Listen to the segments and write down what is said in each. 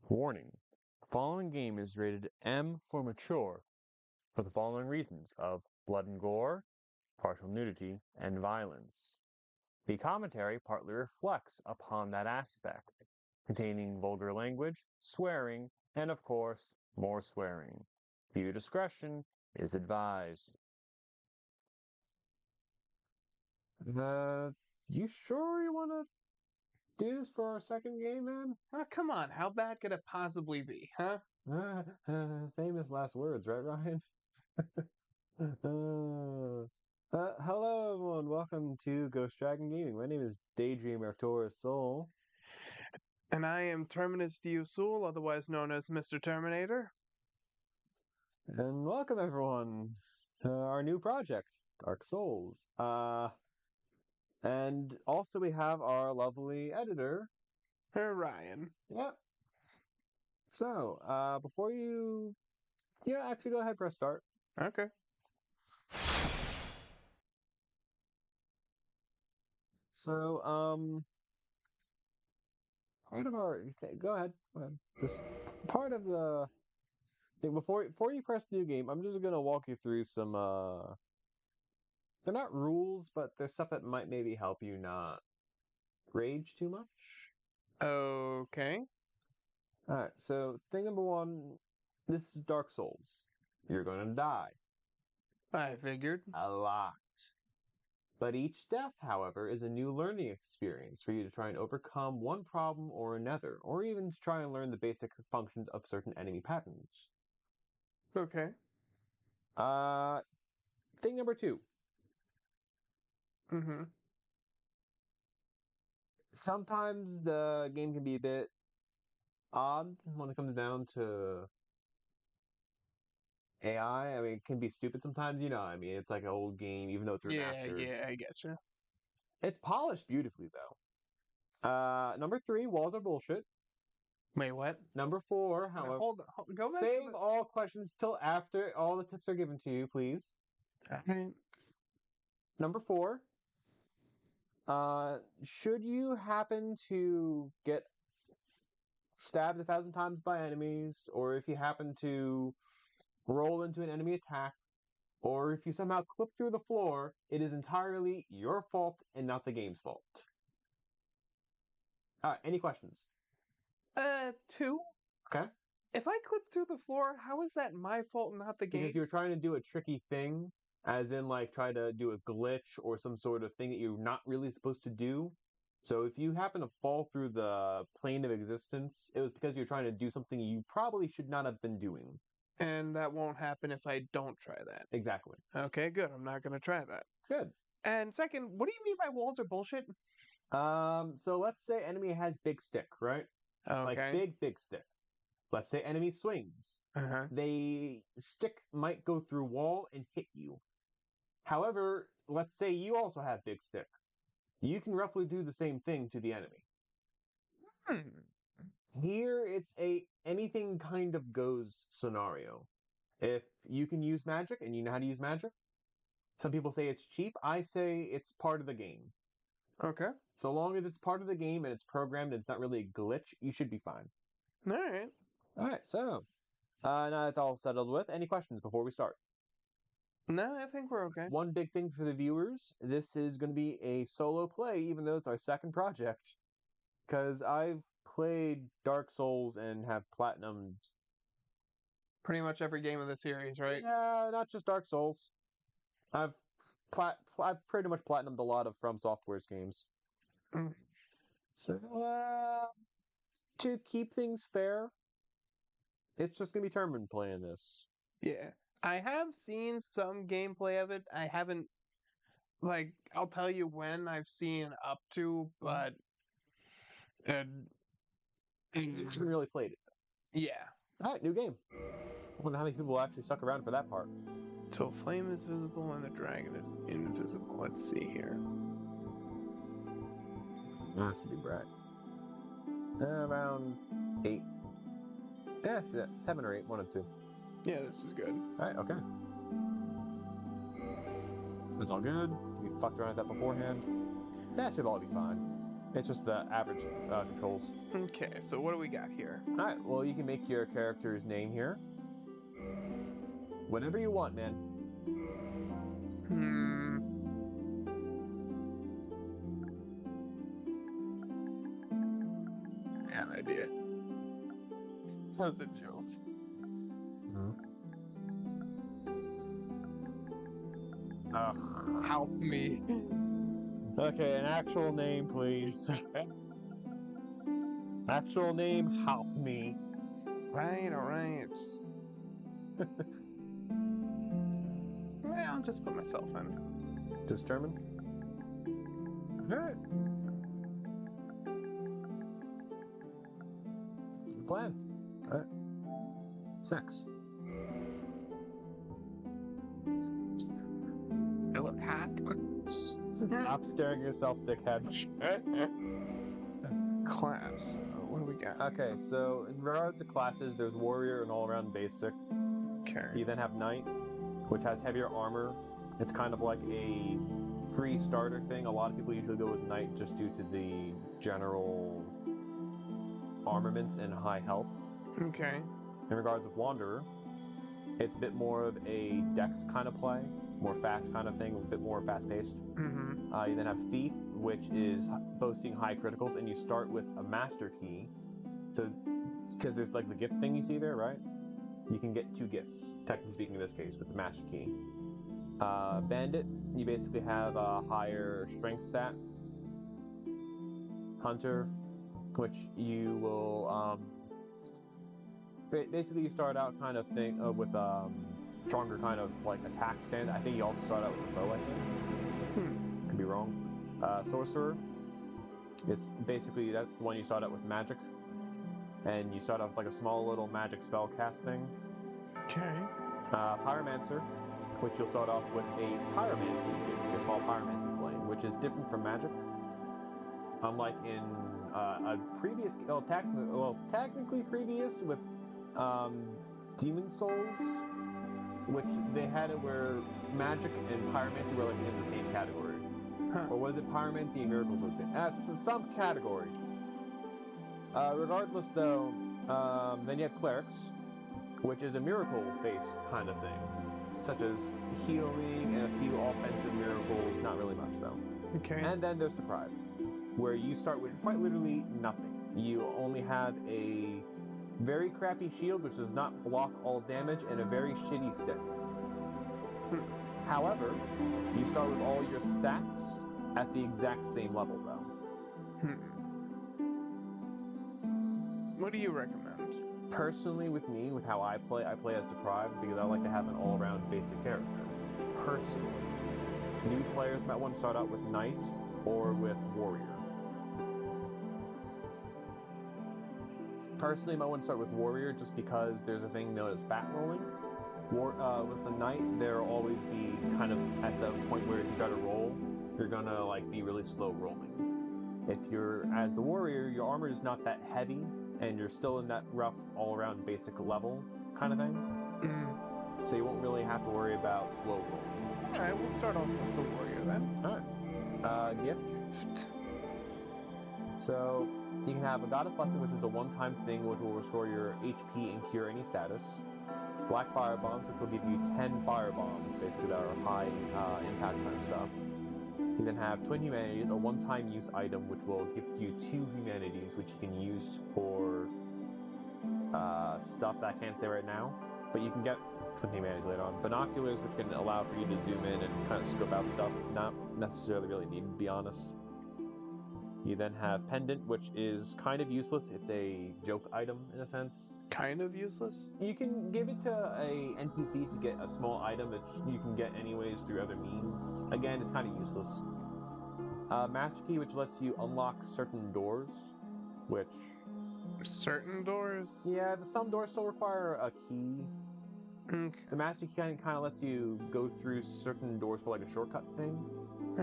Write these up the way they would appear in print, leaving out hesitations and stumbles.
Warning: the following game is rated M for mature for the following reasons of blood and gore, partial nudity, and violence. The commentary partly reflects upon that aspect, containing vulgar language, swearing, and of course, more swearing. Viewer discretion is advised. You sure you want to do this for our second game, man? Oh, come on, how bad could it possibly be, huh? Famous last words, right, Ryan? Hello, everyone. Welcome to Ghost Dragon Gaming. My name is Daydream Arcturus Soul. And I am Terminus Soul, otherwise known as Mr. Terminator. And welcome, everyone, to our new project, Dark Souls. And also we have our lovely editor. Ryan. Yep. So, before you actually go ahead, press start. Okay. So, part of our go ahead. This part of the thing before you press new game, I'm just gonna walk you through some they're not rules, but there's stuff that might maybe help you not rage too much. Okay. Alright, so thing number one, this is Dark Souls. You're gonna die. I figured. A lot. But each death, however, is a new learning experience for you to try and overcome one problem or another, or even to try and learn the basic functions of certain enemy patterns. Okay. Thing number two. Mm-hmm. Sometimes the game can be a bit odd when it comes down to AI. I mean, it can be stupid sometimes, I mean, it's like an old game, even though it's remastered. Yeah, I getcha. It's polished beautifully, though. Number three, walls are bullshit. Wait, what? Number four, however, Hold on. Go back save to the... all questions till after all the tips are given to you, please. Alright. Number four, should you happen to get stabbed 1,000 times by enemies, or if you happen to roll into an enemy attack, or if you somehow clip through the floor, it is entirely your fault and not the game's fault. Alright, any questions? Two? Okay. If I clip through the floor, how is that my fault, not the game's? Because you're trying to do a tricky thing, as in like try to do a glitch or some sort of thing that you're not really supposed to do. So if you happen to fall through the plane of existence, it was because you're trying to do something you probably should not have been doing. And that won't happen if I don't try that. Exactly. Okay, good. I'm not gonna try that. Good. And second, what do you mean by walls are bullshit? So let's say enemy has big stick, right? Like Okay. big stick. Let's say enemy swings. Uh-huh. They stick might go through wall and hit you. However, let's say you also have big stick. You can roughly do the same thing to the enemy. Here it's a anything kind of goes scenario. If you can use magic and you know how to use magic, some people say it's cheap. I say it's part of the game. Okay. So long as it's part of the game and it's programmed and it's not really a glitch, you should be fine. All right. All right, so now it's all settled with. Any questions before we start? No, I think we're okay. One big thing for the viewers, this is going to be a solo play, even though it's our second project. Because I've played Dark Souls and have platinumed Pretty much every game of the series, right? Yeah, not just Dark Souls. I've I've pretty much platinumed a lot of From Software's games. Mm. So to keep things fair, it's just gonna be Termin playing this. Yeah. I have seen some gameplay of it. I haven't, like, I'll tell you when I've seen up to, but uh, You haven't really played it. yeah. All right, new game. I wonder how many people actually stuck around for that part. So flame is visible and the dragon is invisible. Let's see here. Has to be bright. Around 8. Yes, 7 or 8, 1 and 2. Yeah, this is good. All right, okay. It's all good. We fucked around with that beforehand. That should all be fine. It's just the average controls. Okay, so what do we got here? Alright, well, you can make your character's name here. Whatever you want, man. An idea. That was a joke. Ugh. Help me. Okay, an actual name, please. Actual name, help me. Right, alright. I'll just put myself in. Just Termin? Alright. Plan. Alright. Sex. Philip Hat. Stop staring at yourself, dickhead. Class. What do we got? Okay, so in regards to classes, there's Warrior and All-Around Basic. Okay. You then have Knight, which has heavier armor. It's kind of like a free starter thing. A lot of people usually go with Knight just due to the general armaments and high health. Okay. In regards of Wanderer, it's a bit more of a dex kind of play, more fast kind of thing, a bit more fast-paced. Mm-hmm. You then have Thief, which is boasting high criticals, and you start with a Master Key. So, because there's like the gift thing you see there, right? You can get 2 gifts, technically speaking in this case, with the Master Key. Bandit, you basically have a higher strength stat. Hunter, which you will, basically you start out kind of with stronger kind of like attack stand. I think you also start out with a bow, I think. Could be wrong. Sorcerer, it's basically, that's the one you start out with magic. And you start off with like a small little magic spell cast thing. Okay. Pyromancer, which you'll start off with a pyromancy, basically a small pyromancy flame, which is different from magic. Unlike in a previous, technically previous with Demon Souls, which they had it where magic and pyromancy were like in the same category. Huh. Or was it pyromancy and miracles were the same? Some category. Regardless, though, then you have clerics, which is a miracle-based kind of thing, such as healing and a few offensive miracles. Not really much, though. Okay. And then there's Deprived, where you start with quite literally nothing. You only have a very crappy shield, which does not block all damage, and a very shitty stick. However, you start with all your stats at the exact same level, though. What do you recommend? Personally, with me, with how I play as Deprived because I like to have an all-around basic character. Personally, new players might want to start out with Knight or with Warrior. Personally, I might want to start with Warrior just because there's a thing known as fat rolling. With the Knight, there'll always be kind of at the point where if you try to roll, you're gonna like be really slow rolling. If you're as the Warrior, your armor is not that heavy, and you're still in that rough all-around basic level kind of thing. So you won't really have to worry about slow rolling. Alright, we'll start off with the Warrior then. Alright. Gift. So you can have a Goddess Blessing, which is a one-time thing which will restore your HP and cure any status. Black Fire Bombs, which will give you 10 fire bombs, basically that are high impact kind of stuff. You then have Twin Humanities, a one-time use item which will gift you 2 humanities, which you can use for stuff that I can't say right now, but you can get Twin Humanities later on. Binoculars, which can allow for you to zoom in and kind of scope out stuff, not necessarily really needed, to be honest. You then have Pendant, which is kind of useless. It's a joke item, in a sense. Kind of useless? You can give it to a NPC to get a small item that you can get anyways through other means. Again, it's kind of useless. Master Key, which lets you unlock certain doors, which... Certain doors? Yeah, some doors still require a key. Okay. The Master Key kind of lets you go through certain doors for like a shortcut thing.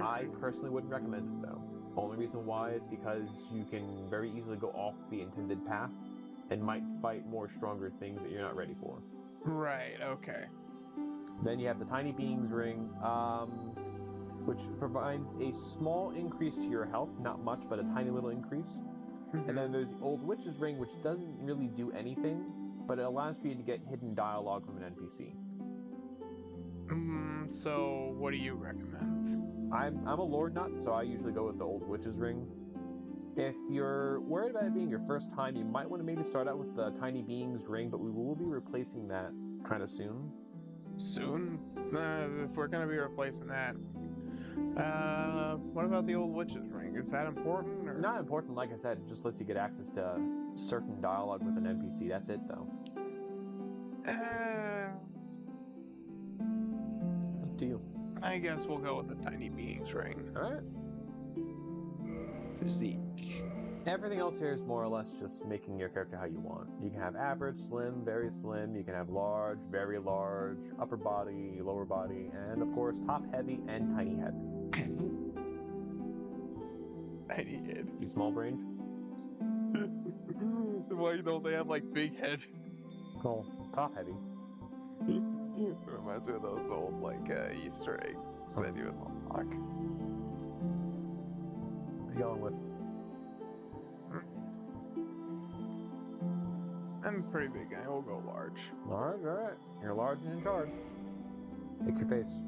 I personally wouldn't recommend it, though. Only reason why is because you can very easily go off the intended path and might fight more stronger things that you're not ready for. Right, okay. Then you have the Tiny Beings Ring. which provides a small increase to your health, not much, but a tiny little increase. And then there's the Old Witch's Ring, which doesn't really do anything, but it allows for you to get hidden dialogue from an NPC. So what do you recommend? I'm a Lord Nut, so I usually go with the Old Witch's Ring. If you're worried about it being your first time, you might want to maybe start out with the Tiny Being's Ring, but we will be replacing that kind of soon. Soon? If we're gonna be replacing that. What about the Old Witch's Ring? Is that important? Or? Not important, like I said, it just lets you get access to certain dialogue with an NPC. That's it, though. Up to you. I guess we'll go with the Tiny Being's Ring. Alright. Physique. Everything else here is more or less just making your character how you want. You can have average, slim, very slim. You can have large, very large, upper body, lower body, and of course, top heavy and tiny head. Tiny head. You small brained? Why don't they have like big head? Cool. Top heavy. Reminds me of those old like Easter eggs that you would unlock. What are you going with? I'm a pretty big guy. We'll go large. Large, alright. You're large and in charge. Make your face.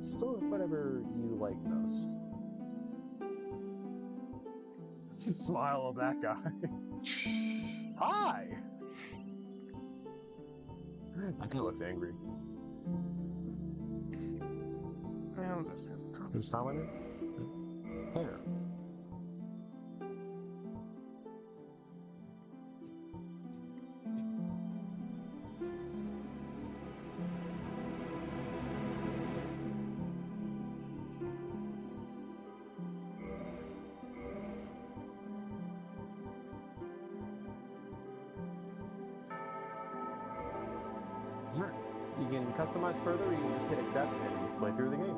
Just go with whatever you like most. Just smile at that guy. Hi! That guy looks angry. I'll just Who's commenting? Here. You can customize further, or you can just hit accept and play through the game.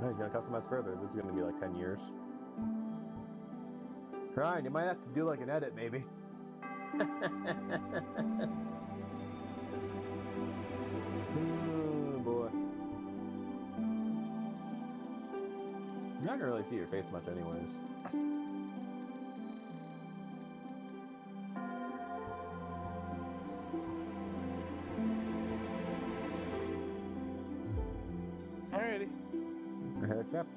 No, he's gonna customize further. This is gonna be like 10 years. Right, you might have to do like an edit, maybe. Oh boy. You're not gonna really see your face much anyways. Alrighty. Hit accept.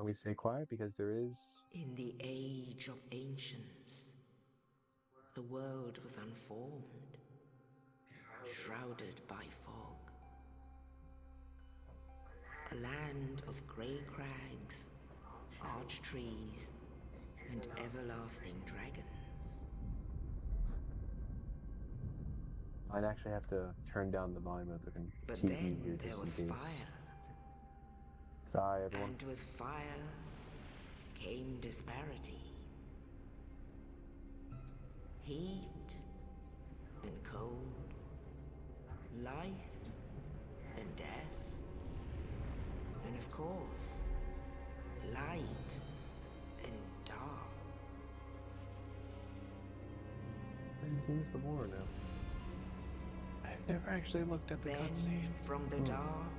We stay quiet because there is... In the age of ancients, the world was unformed, shrouded by fog. A land of grey crags, arch trees, and everlasting dragons. I'd actually have to turn down the volume of the But TV then here there just was in case. fire, Sorry, everyone. and with fire came disparity. Heat and cold, life and death, and of course, light and dark. I've seen this before now. I've never actually looked at the Then cutscene. from the dark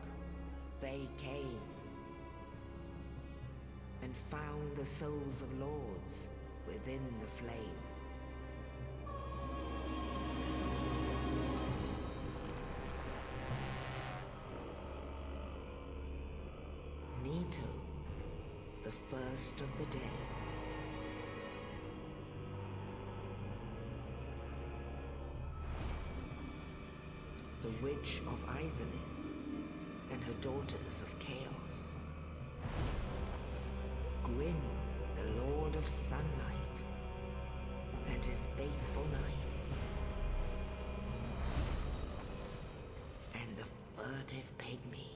they came and found the souls of lords within the flame. Nito, the first of the dead. The Witch of Izalith and her daughters of Chaos. Gwyn, the Lord of Sunlight, and his faithful knights. And the furtive pygmy,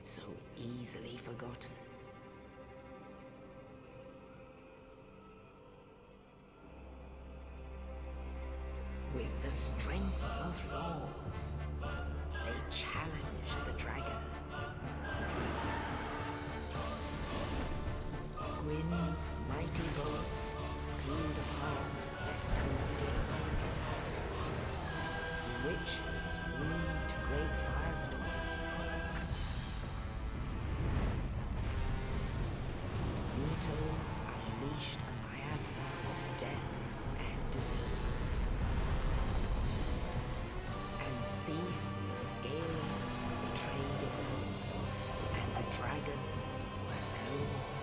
so easily forgotten. With the strength of lords, they challenged the dragons. Gwyn's mighty bolts peeled apart stone spirits. Witches weaved great firestorms. Nito unleashed a miasma of death and disease. And Seath the Scaleless betrayed his own, and the dragons were no more.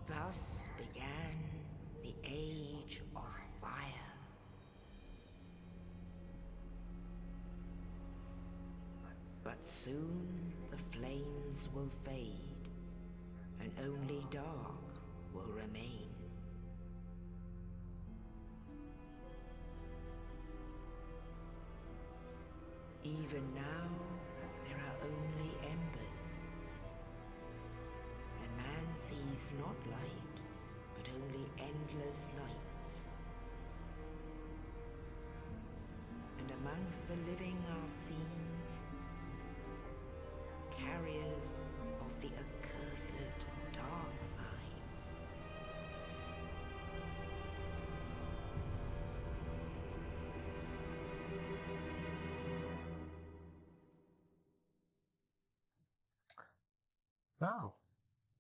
Thus began the Age of Fire. But soon the flames will fade, and only dark will remain. Even now, there are only embers, and man sees not light, but only endless nights. And amongst the living are seen carriers of the accursed dark side. Wow.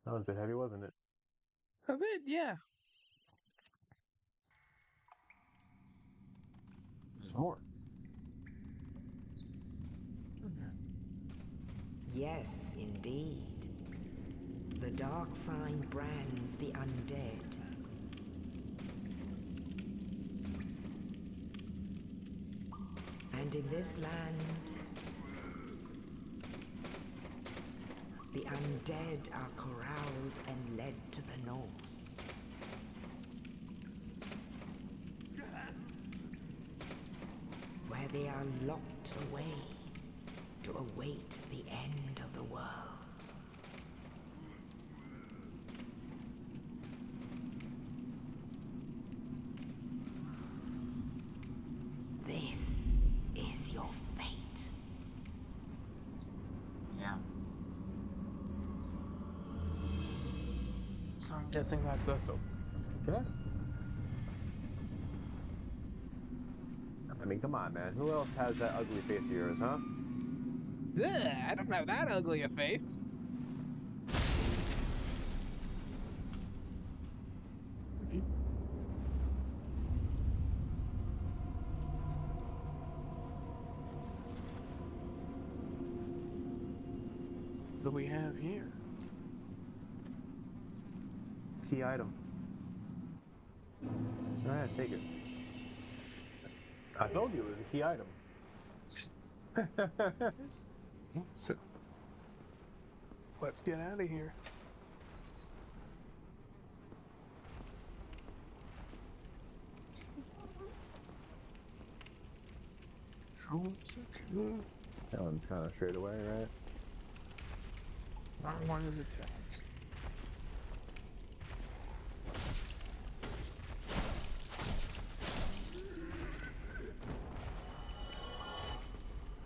That was a bit heavy, wasn't it? A bit, yeah. There's more. Yes, indeed. The dark sign brands the undead. And in this land, the undead are corralled and led to the north. Where they are locked away to await the end of the world. This is your fate. Yeah. So I'm guessing that's us. Okay. I mean, come on, man. Who else has that ugly face of yours, huh? Ugh, I don't have that ugly a face. What do we have here? Key item. Alright, take it. I told you it was a key item. So, let's get out of here. That one's kind of straight away, right? Not one is attacked.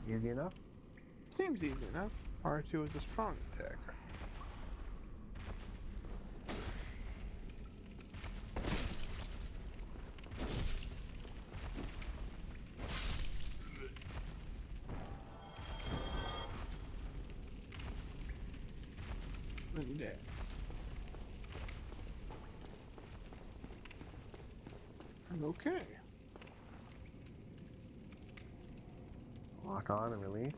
Easy enough? Seems easy enough. R2 is a strong attacker. And dead. Okay. Lock on and release.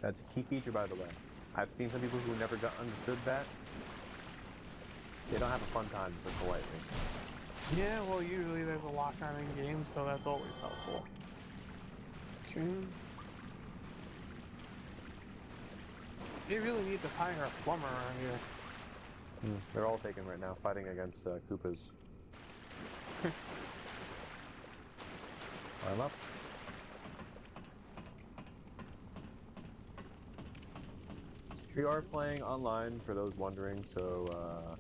That's a key feature, by the way. I've seen some people who never got understood that. They don't have a fun time, to put it politely. Yeah, well, usually there's a lock-on in game, so that's always helpful. Okay. You really need to hire a plumber around here. They're all taken right now, fighting against Koopas. Climb up. We are playing online, for those wondering, so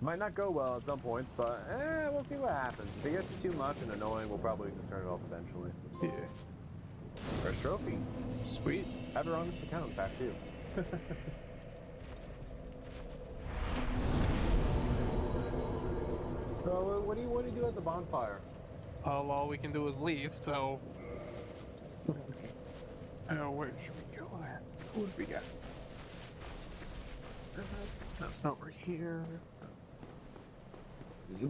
Might not go well at some points, but we'll see what happens. If it gets too much and annoying, we'll probably just turn it off eventually. Yeah. First trophy. Sweet. I have it on this account, in fact, too. So, what do you do at the bonfire? All we can do is leave, so. Where should we go? What do we got? Over here.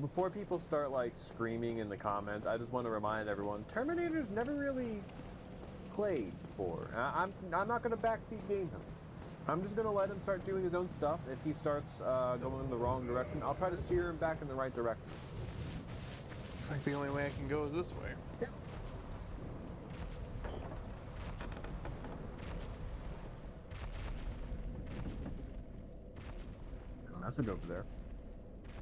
Before people start like screaming in the comments, I just want to remind everyone: Terminator's never really played before. I'm not gonna backseat game him. I'm just gonna let him start doing his own stuff. If he starts going in the wrong direction, I'll try to steer him back in the right direction. Looks like the only way I can go is this way. Yeah. Message over there.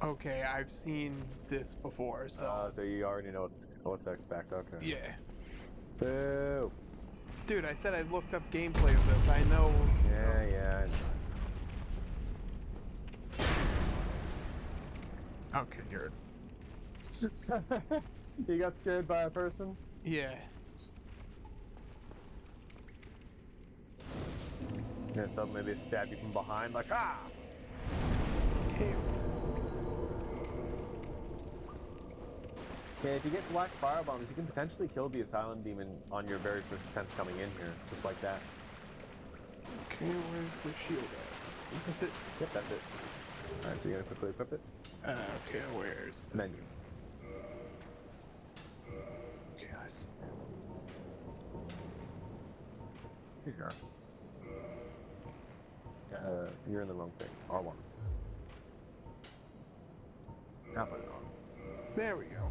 Okay, I've seen this before, so. So you already know what to expect. Okay. Yeah. Boo. Dude, I said I looked up gameplay of this. I know. Yeah. Okay, you're. You got scared by a person? Yeah. And suddenly they stab you from behind, like ah. Okay. Okay, if you get black firebombs, you can potentially kill the asylum demon on your very first attempt coming in here, just like that. Okay, where's the shield at? Is this it? Yep, that's it. Alright, so you're gonna quickly equip it. Okay, where's the Menu. Okay, guys. Here you are. You're in the wrong thing. R1. Now put it on. There we go.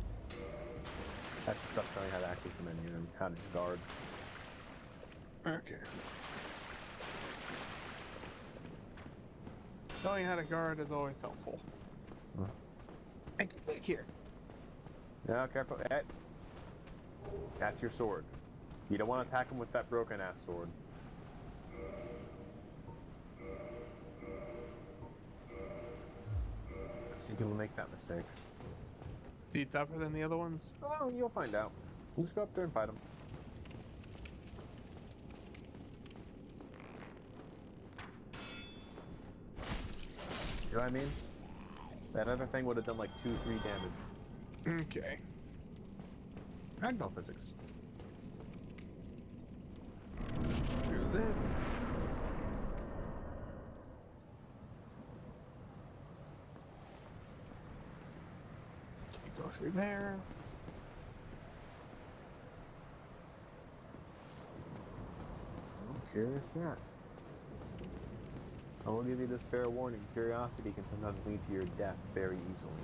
That's the stuff showing how to access the menu and how to guard. Okay. Knowing how to guard is always helpful. Thank you. Yeah, careful. Hey. That's your sword. You don't want to attack him with that broken ass sword. I've seen people make that mistake. Is he tougher than the other ones? Oh, you'll find out. We'll just go up there and fight him. See what I mean? That other thing would have done like 2-3 damage. Okay. Ragdoll physics. Do this. Okay, go through there. Curious cat. I will give you this fair warning. Curiosity can sometimes lead to your death very easily.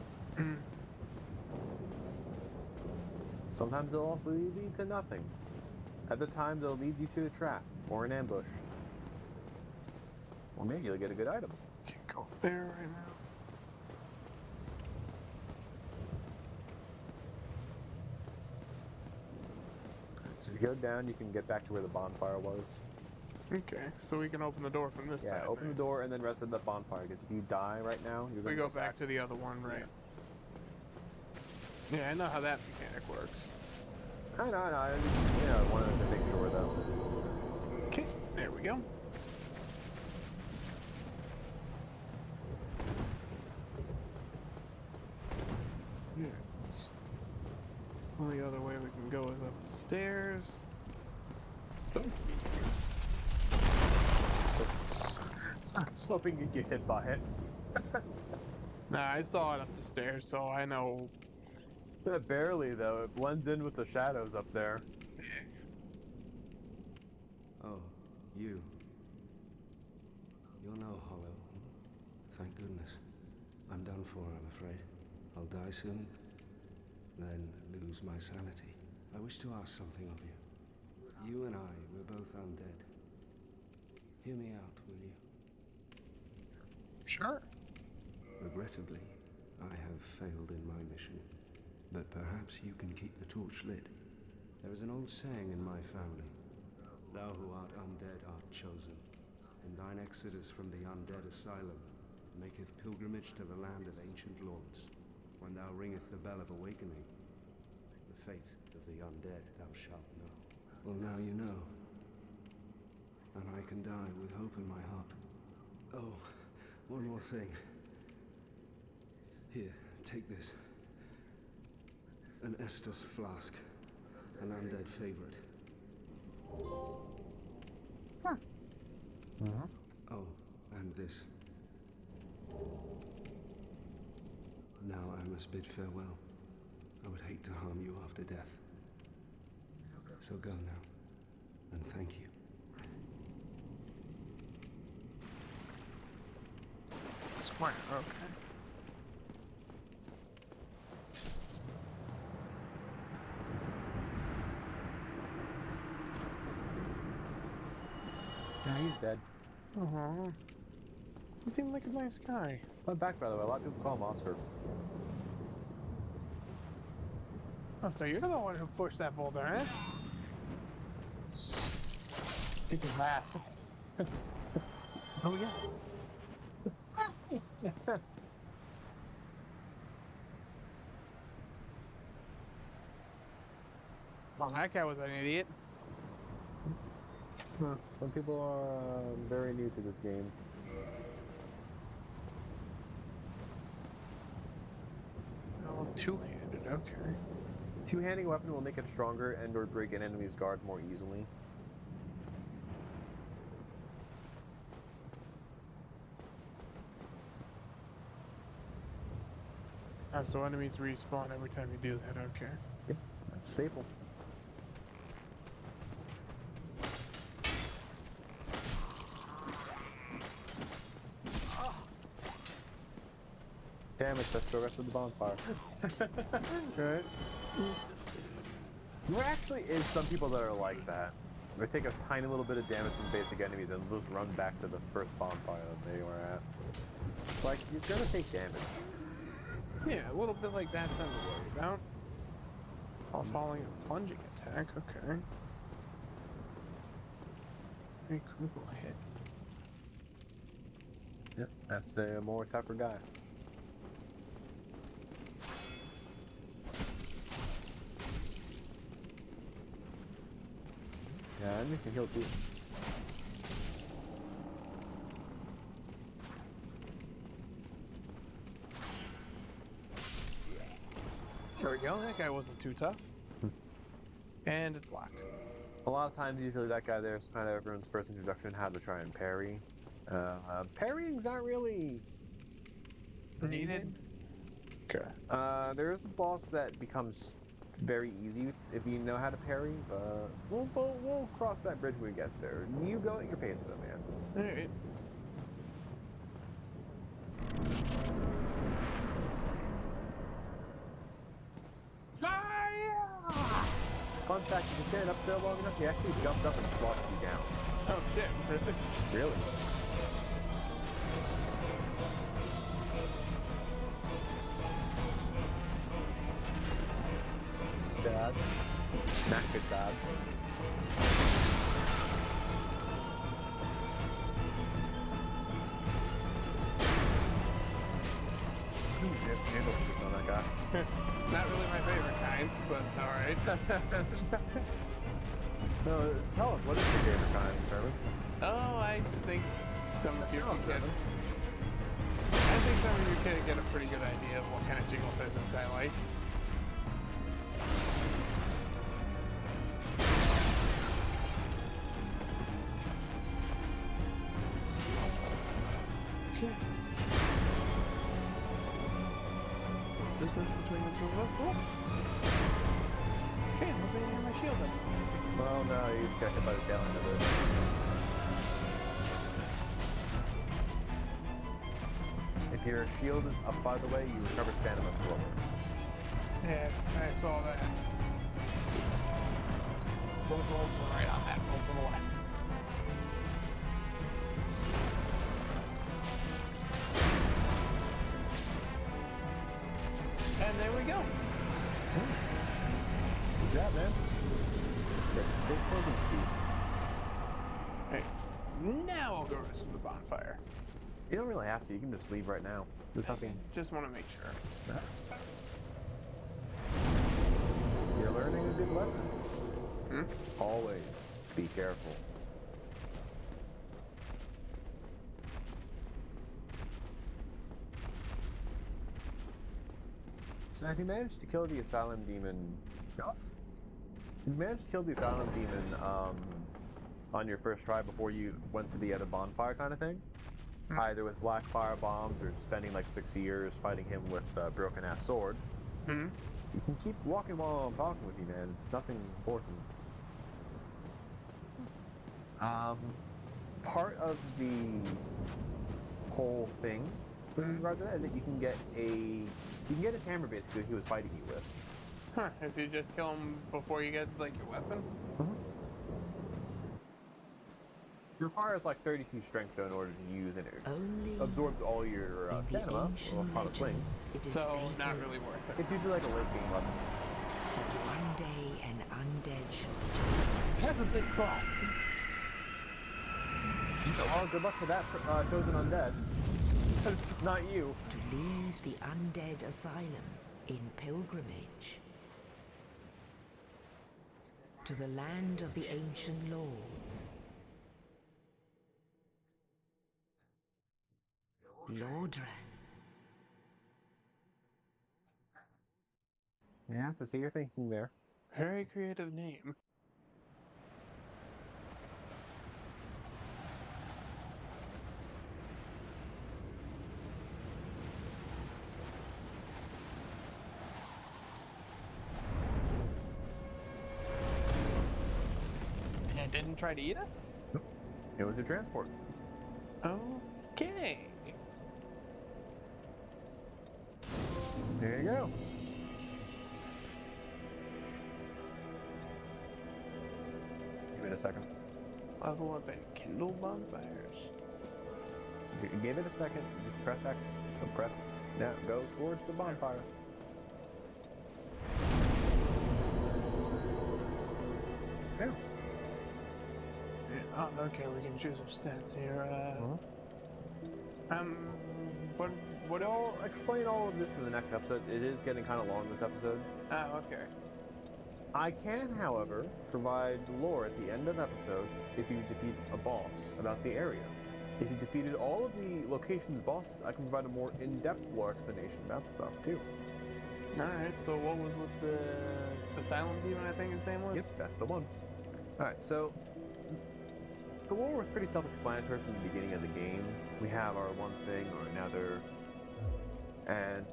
Sometimes it'll also lead to nothing. Other times it'll lead you to a trap or an ambush. Or maybe you'll get a good item. Can't go there right now. So if you go down, you can get back to where the bonfire was. Okay, so we can open the door from this side. Yeah, open the door and then rest at the bonfire, because if you die right now, you're We gonna go back to the other one, right? Yeah, I know how that mechanic works. I know, I just, wanted to make sure though. Okay, there we go. Yes. Only other way we can go is up the stairs. Don't be I was hoping you'd get hit by it. Nah, I saw it up the stairs, so I know. Barely though, it blends in with the shadows up there. Oh, you. You're no hollow. Thank goodness. I'm done for, I'm afraid. I'll die soon, then lose my sanity. I wish to ask something of you. You and I, we're both undead. Hear me out, will you? Sure. Regrettably, I have failed in my mission, but perhaps you can keep the torch lit. There is an old saying in my family. Thou who art undead art chosen. In thine exodus from the undead asylum, maketh pilgrimage to the land of ancient lords. When thou ringeth the bell of awakening, the fate of the undead thou shalt know. Well, now you know. And I can die with hope in my heart. Oh, one more thing. Here, take this. An Estus flask. An undead favorite. Oh, and this. Now I must bid farewell. I would hate to harm you after death. So go now, and thank you. Square, okay. Yeah, he's dead. Uh-huh. He seemed like a nice guy. Fun fact, by the way, a lot of people call him Oscar. Oh, so you're the one who pushed that boulder, eh? Kick his ass. Oh, yeah. Well, that guy was an idiot. Some people are very new to this game. Oh, two-handed, okay. Two-handing a weapon will make it stronger and or break an enemy's guard more easily. So enemies respawn every time you do that, okay. Yep, that's staple. Damage, that's the rest of the bonfire. Right. There actually is some people that are like that. They take a tiny little bit of damage from basic enemies and they'll just run back to the first bonfire that they were at. Like, you're gonna take damage. Yeah, a little bit like that, nothing to worry about. All falling and plunging attack, okay. Very critical hit. Yep, that's a more tougher guy. Yeah, enemies can heal too. There we go, that guy wasn't too tough. And it's locked. A lot of times, usually that guy there is kind of everyone's first introduction how to try and parry. Parrying's not really Needed? Okay. There is a boss that becomes very easy if you know how to parry, but we'll cross that bridge when we get there. You go at your pace though, man. Alright. Fun fact, if you stand up there long enough, he actually jumped up and swatted you down. Oh shit. Really? Dad. Not good dad. Handle on that guy. Not really my favorite kind, but alright. No, tell us, what is your favorite kind, Terminus? Oh, I think some of you can get... I think some of you can get a pretty good idea of what kind of jiggle physics I like. Okay. Distance between the two of us. Oh. Okay, nobody near my shield then. Well, no, you just got hit by the tail end of it. If your shield is up, by the way, you recover stamina slower. Yeah, I saw that. Both rolls were right on that, both to the left. And there we go. Good job, man. Big closing speed. Hey, now I'll go rest of the bonfire. You don't really have to. You can just leave right now. There's nothing. Just want to make sure. You're learning a good lesson. Hmm? Always be careful. So have you managed to kill the asylum demon? You managed to kill the asylum demon on your first try before you went to the other bonfire kind of thing? Hmm. Either with black fire bombs or spending like 6 years fighting him with a broken ass sword. Hmm? You can keep walking while I'm talking with you, man. It's nothing important. Part of the whole thing with regard to that is that you can get his hammer basically that he was fighting you with. Huh, if you just kill him before you get, like, your weapon? It requires like 32 strength though in order to use it. Only Absorbs all your in the stamina ancient upon a swing. legends it is So, stated not really worth it. It's usually like a late game weapon. that one day an undead shall be chosen. That's a big cross. Oh, good luck to that chosen undead. It's not you. To leave the undead asylum in pilgrimage to the land of the ancient lords. Lordran. Yeah, so see you're thinking there. Very creative name. And it didn't try to eat us? It was a transport. Okay. There you go. Give it a second. Level up and kindle bonfires. Give it a second. Just press X. So press. Now go towards the bonfire. Yeah. Oh, okay, we can choose our stats here. What I'll explain all of this in the next episode. It is getting kind of long this episode. Oh, okay. I can, however, provide lore at the end of episodes if you defeat a boss about the area. If you defeated all of the locations bosses, I can provide a more in-depth lore explanation about stuff too. Alright, so what was with the Asylum Demon, I think his name was? Yep, that's the one. Alright, so the lore was pretty self-explanatory from the beginning of the game. We have our one thing or another, and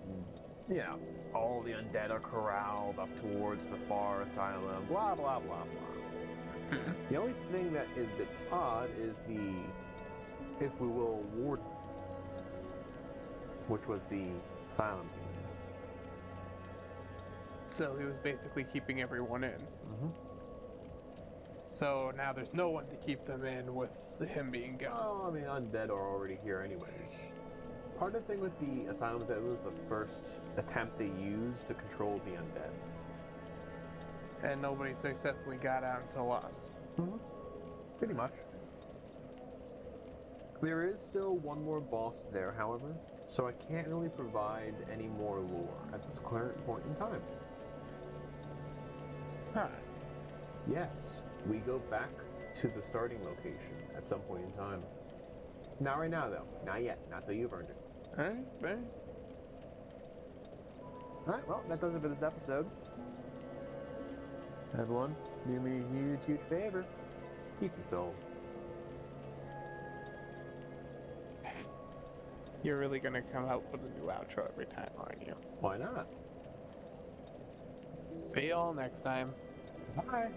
yeah, all the undead are corralled up towards the far asylum, blah blah blah blah. The only thing that is a bit odd is the, if we will, warden, which was the asylum demon. So he was basically keeping everyone in. Mm-hmm. So now there's no one to keep them in with him being gone. Oh, I mean, undead are already here anyways. Part of the thing with the asylum is that it was the first attempt they used to control the undead. And nobody successfully got out until us. Pretty much. There is still one more boss there, however, so I can't really provide any more lore at this current point in time. Huh. Yes, we go back to the starting location at some point in time. Not right now, though. Not yet. Not till you've earned it. Alright, right. Alright, well, that does it for this episode. Everyone, do me a huge, huge favor. Keep your soul. You're really gonna come out with a new outro every time, aren't you? Why not? See y'all next time. Bye.